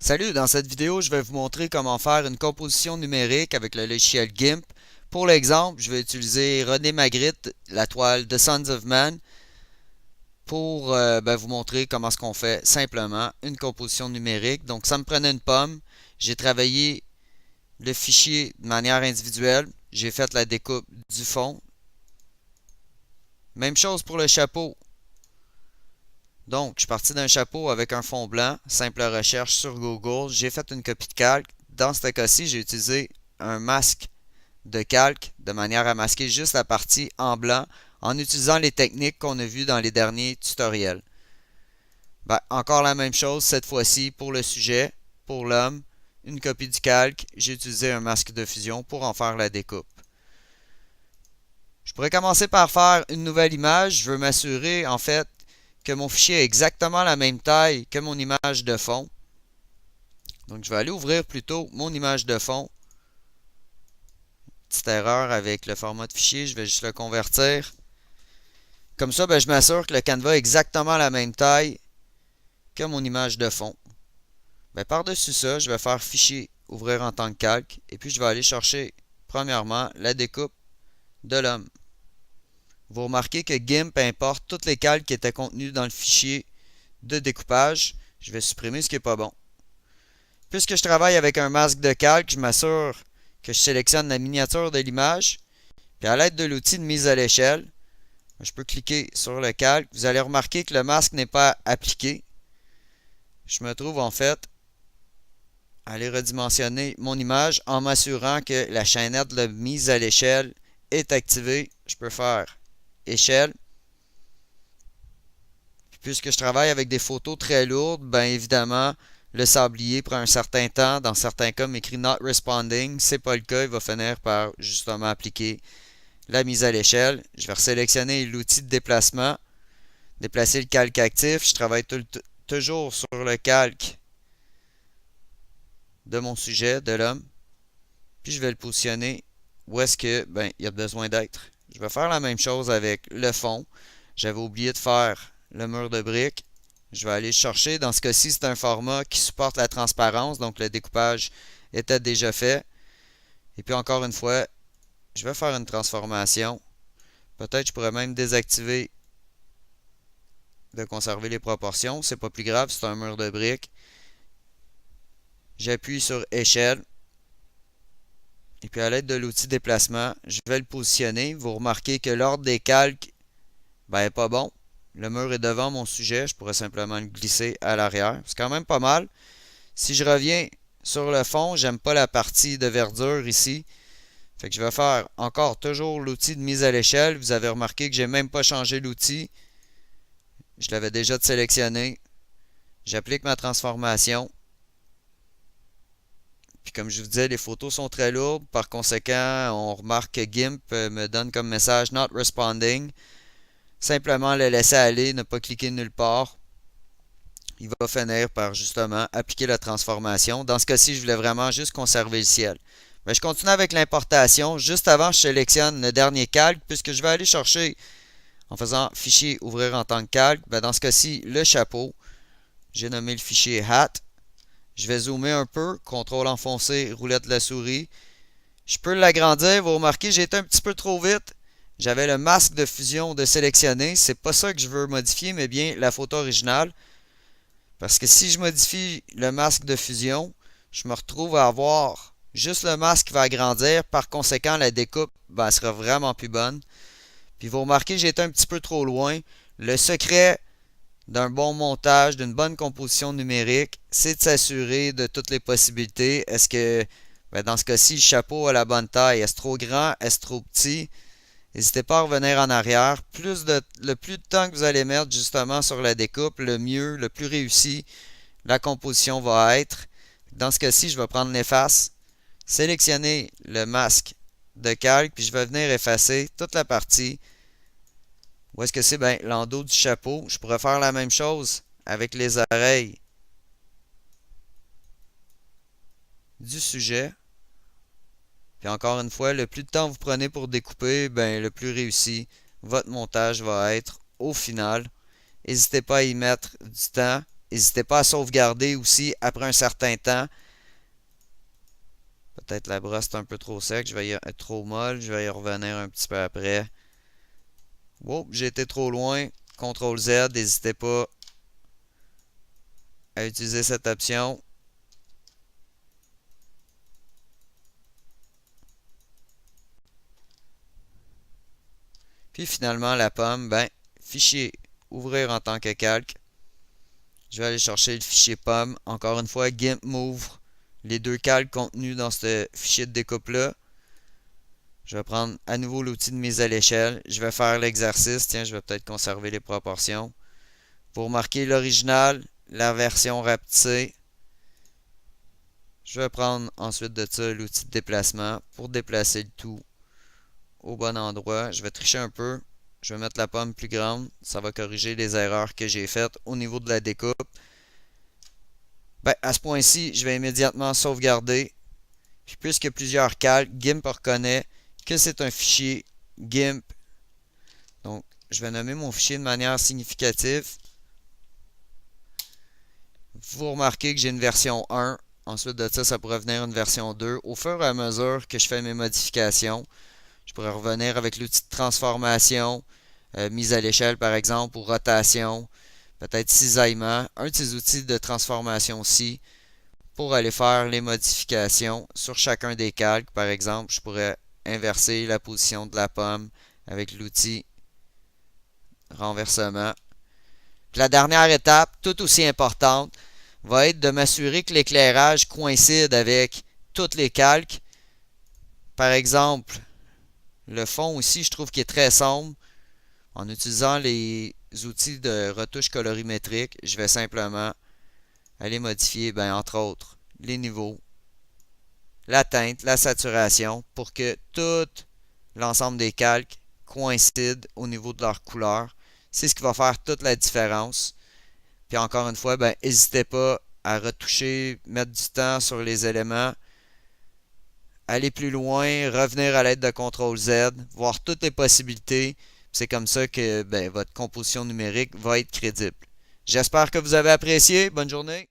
Salut, dans cette vidéo, je vais vous montrer comment faire une composition numérique avec le logiciel GIMP. Pour l'exemple, je vais utiliser René Magritte, la toile The Sons of Man, pour vous montrer comment est-ce qu'on fait simplement une composition numérique. Donc, ça me prenait une pomme. J'ai travaillé le fichier de manière individuelle. J'ai fait la découpe du fond. Même chose pour le chapeau. Donc, je suis parti d'un chapeau avec un fond blanc, simple recherche sur Google. J'ai fait une copie de calque. Dans ce cas-ci, j'ai utilisé un masque de calque de manière à masquer juste la partie en blanc en utilisant les techniques qu'on a vues dans les derniers tutoriels. Encore la même chose cette fois-ci pour le sujet, pour l'homme, une copie du calque. J'ai utilisé un masque de fusion pour en faire la découpe. Je pourrais commencer par faire une nouvelle image. Je veux m'assurer en fait que mon fichier est exactement la même taille que mon image de fond. Donc, je vais aller ouvrir plutôt mon image de fond. Petite erreur avec le format de fichier, je vais juste le convertir. Comme ça, je m'assure que le canevas est exactement la même taille que mon image de fond. Par-dessus ça, je vais faire Fichier, Ouvrir en tant que calque. Et puis, je vais aller chercher, premièrement, la découpe de l'homme. Vous remarquez que GIMP importe toutes les calques qui étaient contenues dans le fichier de découpage. Je vais supprimer ce qui n'est pas bon. Puisque je travaille avec un masque de calque, je m'assure que je sélectionne la miniature de l'image. Puis à l'aide de l'outil de mise à l'échelle, je peux cliquer sur le calque. Vous allez remarquer que le masque n'est pas appliqué. Je me trouve en fait à aller redimensionner mon image en m'assurant que la chaînette de mise à l'échelle est activée. Je peux faire Échelle. Puisque je travaille avec des photos très lourdes, évidemment, le sablier prend un certain temps. Dans certains cas, m'écrit Not Responding. Ce n'est pas le cas. Il va finir par justement appliquer la mise à l'échelle. Je vais sélectionner l'outil de déplacement. Déplacer le calque actif. Je travaille toujours sur le calque de mon sujet, de l'homme. Puis je vais le positionner où est-ce que il a besoin d'être. Je vais faire la même chose avec le fond. J'avais oublié de faire le mur de briques. Je vais aller chercher. Dans ce cas-ci, c'est un format qui supporte la transparence. Donc, le découpage était déjà fait. Et puis, encore une fois, je vais faire une transformation. Peut-être je pourrais même désactiver de conserver les proportions. C'est pas plus grave, c'est un mur de briques. J'appuie sur Échelle. Et puis, à l'aide de l'outil déplacement, je vais le positionner. Vous remarquez que l'ordre des calques n'est pas bon. Le mur est devant mon sujet. Je pourrais simplement le glisser à l'arrière. C'est quand même pas mal. Si je reviens sur le fond, j'aime pas la partie de verdure ici. Fait que je vais faire encore toujours l'outil de mise à l'échelle. Vous avez remarqué que j'ai même pas changé l'outil. Je l'avais déjà sélectionné. J'applique ma transformation. Puis comme je vous disais, les photos sont très lourdes. Par conséquent, on remarque que GIMP me donne comme message Not Responding. Simplement le laisser aller, ne pas cliquer nulle part. Il va finir par justement appliquer la transformation. Dans ce cas-ci, je voulais vraiment juste conserver le ciel. Je continue avec l'importation. Juste avant, je sélectionne le dernier calque puisque je vais aller chercher en faisant Fichier, Ouvrir en tant que calque. Dans ce cas-ci, le chapeau. J'ai nommé le fichier Hat. Je vais zoomer un peu. CTRL enfoncé, roulette de la souris. Je peux l'agrandir. Vous remarquez, j'ai été un petit peu trop vite. J'avais le masque de fusion de sélectionner. C'est pas ça que je veux modifier, mais bien la photo originale. Parce que si je modifie le masque de fusion, je me retrouve à avoir juste le masque qui va agrandir. Par conséquent, la découpe sera vraiment plus bonne. Puis vous remarquez, j'ai été un petit peu trop loin. Le secret d'un bon montage, d'une bonne composition numérique, c'est de s'assurer de toutes les possibilités. Est-ce que, dans ce cas-ci, le chapeau a la bonne taille? Est-ce trop grand? Est-ce trop petit? N'hésitez pas à revenir en arrière. Le plus de temps que vous allez mettre justement sur la découpe, le mieux, le plus réussi la composition va être. Dans ce cas-ci, je vais prendre l'efface, sélectionner le masque de calque, puis je vais venir effacer toute la partie. Où est-ce que c'est? L'endos du chapeau. Je pourrais faire la même chose avec les oreilles du sujet. Puis encore une fois, le plus de temps vous prenez pour découper, le plus réussi votre montage va être au final. N'hésitez pas à y mettre du temps. n'hésitez pas à sauvegarder aussi après un certain temps. Peut-être la brosse est un peu trop sec, je vais y être trop molle, je vais y revenir un petit peu après. Wow, j'ai été trop loin. CTRL Z, n'hésitez pas à utiliser cette option. Puis finalement, la pomme, ben, fichier, ouvrir en tant que calque. Je vais aller chercher le fichier pomme. Encore une fois, GIMP m'ouvre les deux calques contenus dans ce fichier de découpe-là. Je vais prendre à nouveau l'outil de mise à l'échelle. Je vais faire l'exercice. Tiens, je vais peut-être conserver les proportions. Pour marquer l'original, la version rapetissée, je vais prendre ensuite de ça l'outil de déplacement pour déplacer le tout au bon endroit. Je vais tricher un peu. Je vais mettre la pomme plus grande. Ça va corriger les erreurs que j'ai faites au niveau de la découpe. Ben, à ce point-ci, je vais immédiatement sauvegarder. Puis puisque plusieurs calques, GIMP reconnaît que c'est un fichier GIMP. Donc, je vais nommer mon fichier de manière significative. Vous remarquez que j'ai une version 1. Ensuite de ça, ça pourrait venir une version 2. Au fur et à mesure que je fais mes modifications, je pourrais revenir avec l'outil de transformation, mise à l'échelle par exemple, ou rotation, peut-être cisaillement, un de ces outils de transformation aussi, pour aller faire les modifications sur chacun des calques. Par exemple, je pourrais inverser la position de la pomme avec l'outil renversement. Puis la dernière étape, tout aussi importante, va être de m'assurer que l'éclairage coïncide avec tous les calques. Par exemple, le fond ici, je trouve qu'il est très sombre. En utilisant les outils de retouche colorimétrique, je vais simplement aller modifier, ben, entre autres, les niveaux, la teinte, la saturation, pour que tout l'ensemble des calques coïncide au niveau de leur couleur. C'est ce qui va faire toute la différence. Puis encore une fois, ben, n'hésitez pas à retoucher, mettre du temps sur les éléments, aller plus loin, revenir à l'aide de CTRL Z, voir toutes les possibilités. C'est comme ça que ben, votre composition numérique va être crédible. J'espère que vous avez apprécié. Bonne journée.